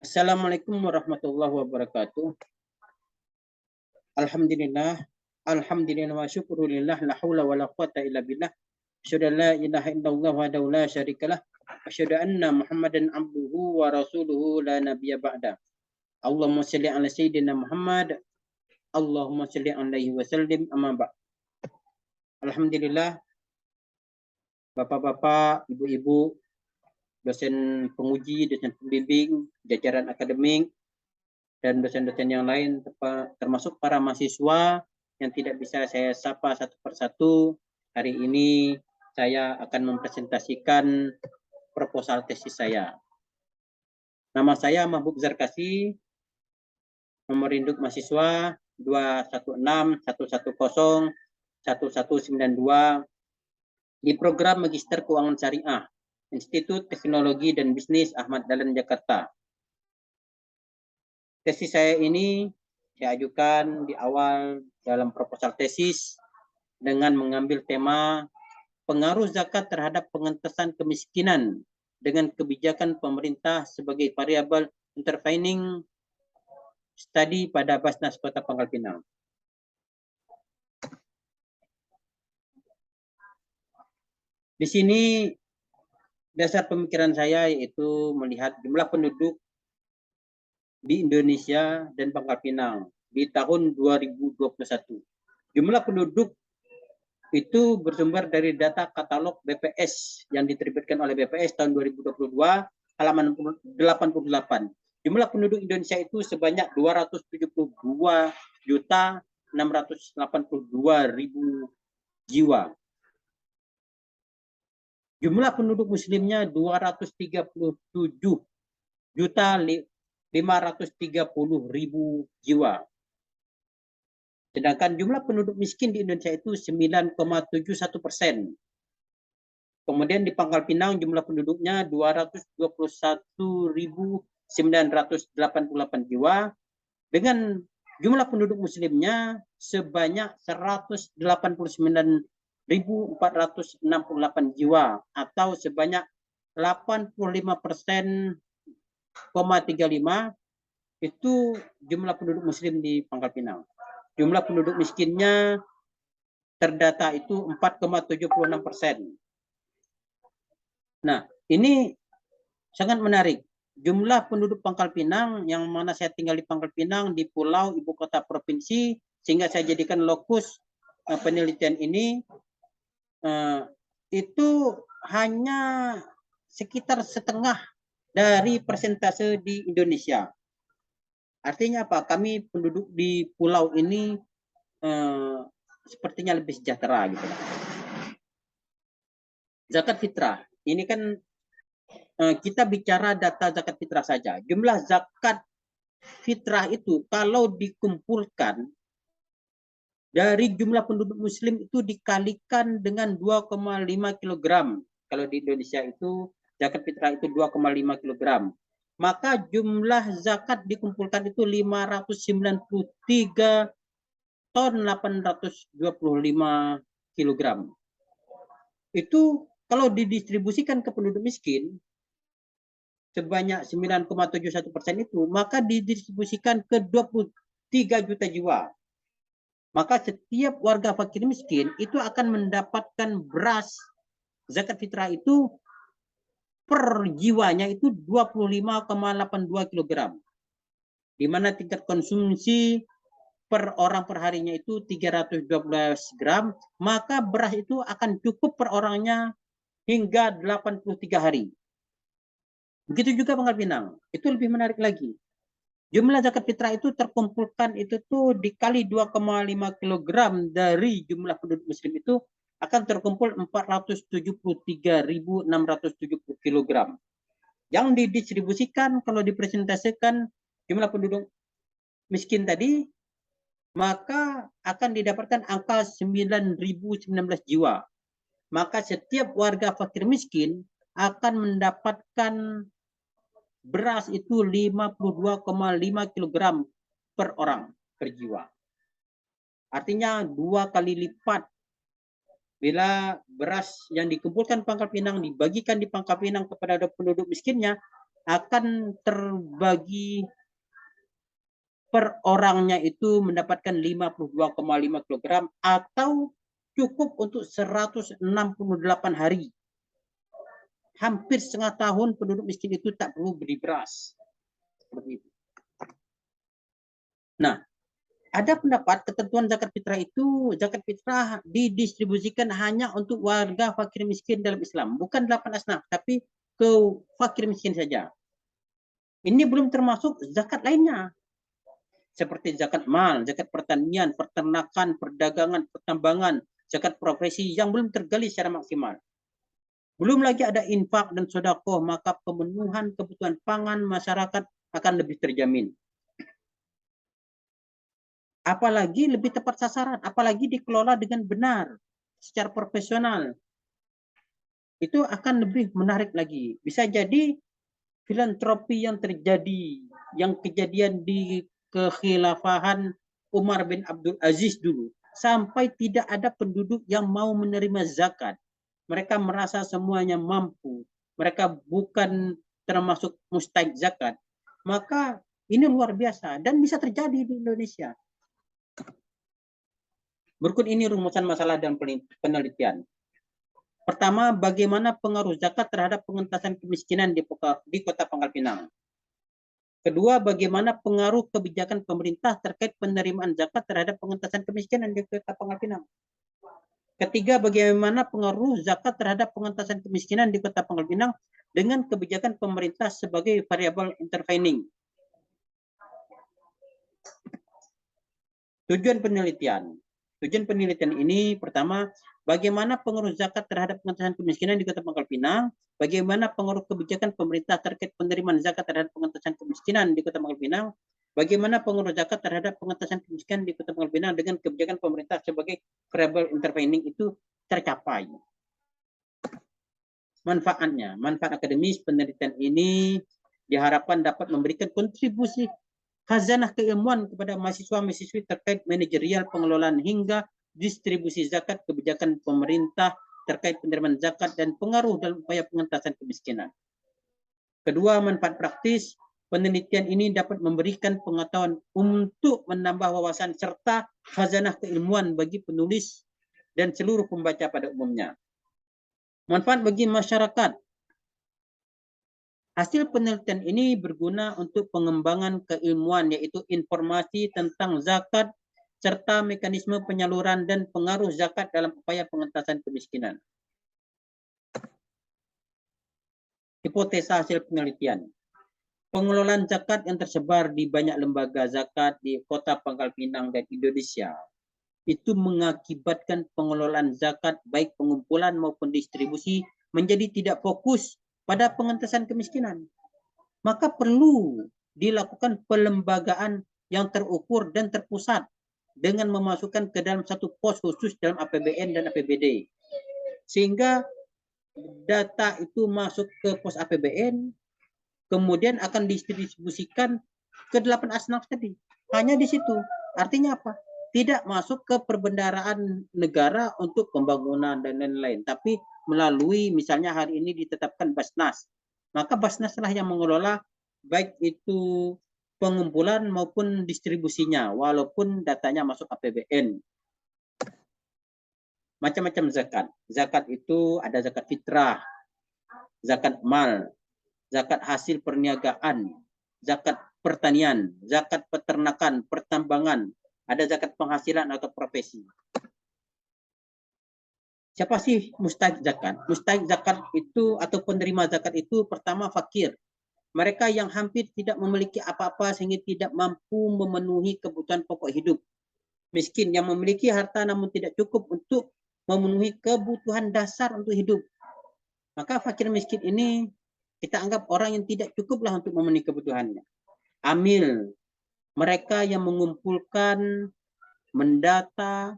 Assalamualaikum warahmatullahi wabarakatuh. Alhamdulillah, alhamdulillah wa syukurulillah, la haula wa la quwata illa billah. Asyhadu an la ilaha illallah wahdahu la syarikalah. Asyhadu anna Muhammadan abduhu wa rasuluhu la nabiyya ba'da. Allahumma shalli ala sayyidina Muhammad. Allahumma shalli alaihi wa sallim amma ba'd. Alhamdulillah, Bapak-bapak, Ibu-ibu, dosen penguji, dosen pembimbing, jajaran akademik, dan dosen-dosen yang lain, termasuk para mahasiswa yang tidak bisa saya sapa satu persatu. Hari ini saya akan mempresentasikan proposal tesis saya. Nama saya Mahbub Zarkasi, nomor induk mahasiswa 21611011192 di program Magister Keuangan Syariah, Institut Teknologi dan Bisnis Ahmad Dahlan Jakarta. Tesis saya ini saya ajukan di awal dalam proposal tesis dengan mengambil tema pengaruh zakat terhadap pengentasan kemiskinan dengan kebijakan pemerintah sebagai variabel intervening study pada Basnas Kota Pangkal Pinang. Di sini dasar pemikiran saya yaitu melihat jumlah penduduk di Indonesia dan Pangkal Pinang di tahun 2021. Jumlah penduduk itu bersumber dari data katalog BPS yang diterbitkan oleh BPS tahun 2022 halaman 88. Jumlah penduduk Indonesia itu sebanyak 272.682.000 jiwa. Jumlah penduduk muslimnya 237.530.000 jiwa. Sedangkan jumlah penduduk miskin di Indonesia itu 9,71%. Kemudian di Pangkal Pinang jumlah penduduknya 221.988 jiwa dengan jumlah penduduk muslimnya sebanyak 189.468 jiwa atau sebanyak 85%,35 itu jumlah penduduk muslim di Pangkal Pinang. Jumlah penduduk miskinnya terdata itu 4,76%. Nah, ini sangat menarik. Jumlah penduduk Pangkal Pinang, yang mana saya tinggal di Pangkal Pinang, di pulau ibu kota provinsi, sehingga saya jadikan lokus penelitian ini, itu hanya sekitar setengah dari persentase di Indonesia. Artinya apa? Kami penduduk di pulau ini sepertinya lebih sejahtera gitu. Zakat fitrah, ini kan kita bicara data zakat fitrah saja. Jumlah zakat fitrah itu kalau dikumpulkan dari jumlah penduduk muslim itu dikalikan dengan 2,5 kg. Kalau di Indonesia itu zakat fitrah itu 2,5 kg. Maka jumlah zakat dikumpulkan itu 593 ton 825 kg. Itu kalau didistribusikan ke penduduk miskin sebanyak 9,71% itu, maka didistribusikan ke 23 juta jiwa. Maka setiap warga fakir miskin itu akan mendapatkan beras zakat fitrah itu per jiwanya itu 25,82 kg. Di mana tingkat konsumsi per orang per harinya itu 312 gram, maka beras itu akan cukup per orangnya hingga 83 hari. Begitu juga Pangkal Pinang, itu lebih menarik lagi. Jumlah zakat fitrah itu terkumpulkan itu tuh dikali 2,5 kg dari jumlah penduduk muslim itu akan terkumpul 473.670 kg. Yang didistribusikan kalau dipresentasikan jumlah penduduk miskin tadi, maka akan didapatkan angka 9.019 jiwa. Maka setiap warga fakir miskin akan mendapatkan beras itu 52,5 kg per orang per jiwa. Artinya 2 kali lipat bila beras yang dikumpulkan Pangkal Pinang dibagikan di Pangkal Pinang kepada penduduk miskinnya, akan terbagi per orangnya itu mendapatkan 52,5 kg atau cukup untuk 168 hari. Hampir setengah tahun penduduk miskin itu tak perlu beli beras. Seperti itu. Nah, ada pendapat ketentuan zakat fitrah itu, zakat fitrah didistribusikan hanya untuk warga fakir miskin dalam Islam. Bukan 8 asnaf, tapi ke fakir miskin saja. Ini belum termasuk zakat lainnya. Seperti zakat mal, zakat pertanian, peternakan, perdagangan, pertambangan, zakat profesi yang belum tergali secara maksimal. Belum lagi ada infak dan sedekah, maka pemenuhan kebutuhan pangan masyarakat akan lebih terjamin. Apalagi lebih tepat sasaran, apalagi dikelola dengan benar, secara profesional. Itu akan lebih menarik lagi. Bisa jadi filantropi yang terjadi, yang kejadian di kekhilafahan Umar bin Abdul Aziz dulu, sampai tidak ada penduduk yang mau menerima zakat. Mereka merasa semuanya mampu, mereka bukan termasuk mustahik zakat. Maka ini luar biasa dan bisa terjadi di Indonesia. Berikut ini rumusan masalah dan penelitian. Pertama, bagaimana pengaruh zakat terhadap pengentasan kemiskinan di Kota Pangkal Pinang. Kedua, bagaimana pengaruh kebijakan pemerintah terkait penerimaan zakat terhadap pengentasan kemiskinan di Kota Pangkal Pinang. Ketiga, bagaimana pengaruh zakat terhadap pengentasan kemiskinan di Kota Pangkal Pinang dengan kebijakan pemerintah sebagai variabel intervening. Tujuan penelitian. Tujuan penelitian ini pertama, bagaimana pengaruh zakat terhadap pengentasan kemiskinan di Kota Pangkal Pinang, bagaimana pengaruh kebijakan pemerintah terkait penerimaan zakat terhadap pengentasan kemiskinan di Kota Pangkal Pinang, bagaimana pengaruh zakat terhadap pengentasan kemiskinan di Kota Pangkal Pinang dengan kebijakan pemerintah sebagai variabel intervening itu tercapai. Manfaatnya, manfaat akademis penelitian ini diharapkan dapat memberikan kontribusi khazanah keilmuan kepada mahasiswa-mahasiswi terkait manajerial pengelolaan hingga distribusi zakat, kebijakan pemerintah terkait penerimaan zakat dan pengaruh dalam upaya pengentasan kemiskinan. Kedua, manfaat praktis penelitian ini dapat memberikan pengetahuan untuk menambah wawasan serta khazanah keilmuan bagi penulis dan seluruh pembaca pada umumnya. Manfaat bagi masyarakat. Hasil penelitian ini berguna untuk pengembangan keilmuan, yaitu informasi tentang zakat, serta mekanisme penyaluran dan pengaruh zakat dalam upaya pengentasan kemiskinan. Hipotesa hasil penelitian. Pengelolaan zakat yang tersebar di banyak lembaga zakat di Kota Pangkal Pinang dan Indonesia itu mengakibatkan pengelolaan zakat baik pengumpulan maupun distribusi menjadi tidak fokus pada pengentasan kemiskinan. Maka perlu dilakukan pelembagaan yang terukur dan terpusat dengan memasukkan ke dalam satu pos khusus dalam APBN dan APBD. Sehingga data itu masuk ke pos APBN, kemudian akan didistribusikan ke 8 asnaf tadi. Hanya di situ. Artinya apa? Tidak masuk ke perbendaharaan negara untuk pembangunan dan lain-lain, tapi melalui misalnya hari ini ditetapkan Basnas. Maka Basnas lah yang mengelola baik itu pengumpulan maupun distribusinya, walaupun datanya masuk APBN. Macam-macam zakat. Zakat itu ada zakat fitrah, zakat mal, zakat hasil perniagaan, zakat pertanian, zakat peternakan, pertambangan, ada zakat penghasilan atau profesi. Siapa sih mustahik zakat? Mustahik zakat itu atau penerima zakat itu pertama fakir. Mereka yang hampir tidak memiliki apa-apa sehingga tidak mampu memenuhi kebutuhan pokok hidup. Miskin yang memiliki harta namun tidak cukup untuk memenuhi kebutuhan dasar untuk hidup. Maka fakir miskin ini kita anggap orang yang tidak cukuplah untuk memenuhi kebutuhannya. Amil, mereka yang mengumpulkan, mendata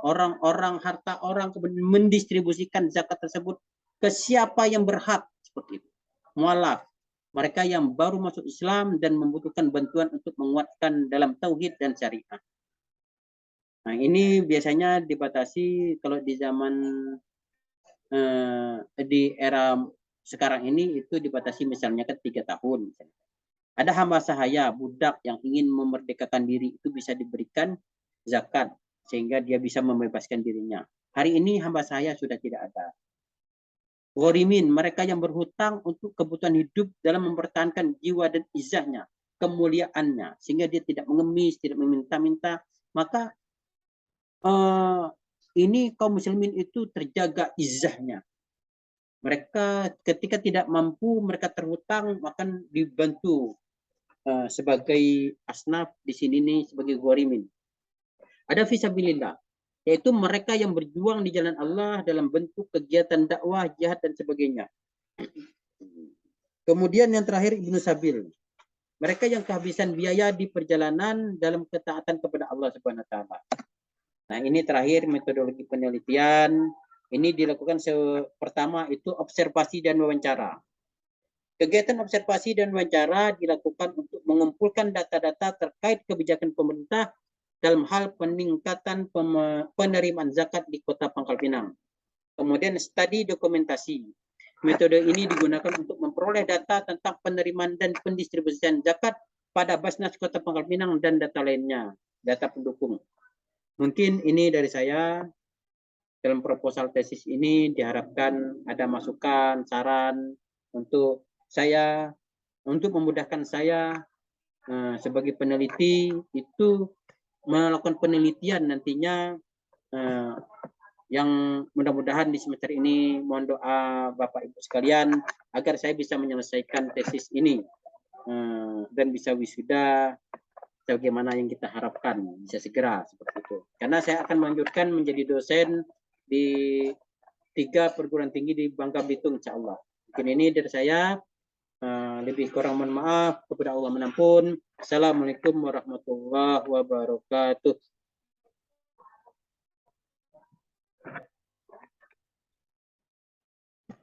orang-orang, harta orang, kemudian mendistribusikan zakat tersebut ke siapa yang berhak, seperti itu. Mualaf, mereka yang baru masuk Islam dan membutuhkan bantuan untuk menguatkan dalam tauhid dan syariah. Nah, ini biasanya dibatasi kalau di zaman di era sekarang ini itu dibatasi misalnya kan 3 tahun. Ada hamba sahaya, budak yang ingin memerdekakan diri itu bisa diberikan zakat sehingga dia bisa membebaskan dirinya. Hari ini hamba sahaya sudah tidak ada. Ghorimin, mereka yang berhutang untuk kebutuhan hidup dalam mempertahankan jiwa dan izahnya, kemuliaannya, sehingga dia tidak mengemis, tidak meminta-minta. Maka ini kaum muslimin itu terjaga izahnya. Mereka ketika tidak mampu, mereka terhutang, akan dibantu sebagai asnaf di sini nih sebagai ghorimin. Ada fisabilillah, yaitu mereka yang berjuang di jalan Allah dalam bentuk kegiatan dakwah, jihad dan sebagainya. Kemudian yang terakhir Ibnu Sabil. Mereka yang kehabisan biaya di perjalanan dalam ketaatan kepada Allah Subhanahu wa taala. Nah, ini terakhir metodologi penelitian. Ini dilakukan pertama itu observasi dan wawancara. Kegiatan observasi dan wawancara dilakukan untuk mengumpulkan data-data terkait kebijakan pemerintah dalam hal peningkatan penerimaan zakat di Kota Pangkal Pinang. Kemudian studi dokumentasi. Metode ini digunakan untuk memperoleh data tentang penerimaan dan pendistribusian zakat pada Basnas Kota Pangkal Pinang dan data lainnya, data pendukung. Mungkin ini dari saya. Dalam proposal tesis ini diharapkan ada masukan, saran untuk saya, untuk memudahkan saya sebagai peneliti itu melakukan penelitian nantinya yang mudah-mudahan di semester ini mohon doa Bapak Ibu sekalian agar saya bisa menyelesaikan tesis ini dan bisa wisuda sebagaimana yang kita harapkan, bisa segera seperti itu. Karena saya akan melanjutkan menjadi dosen di 3 perguruan tinggi di Bangka Belitung, insya Allah. Mungkin ini dari saya. Lebih kurang mohon maaf, kepada Allah menampun. Assalamualaikum warahmatullahi wabarakatuh.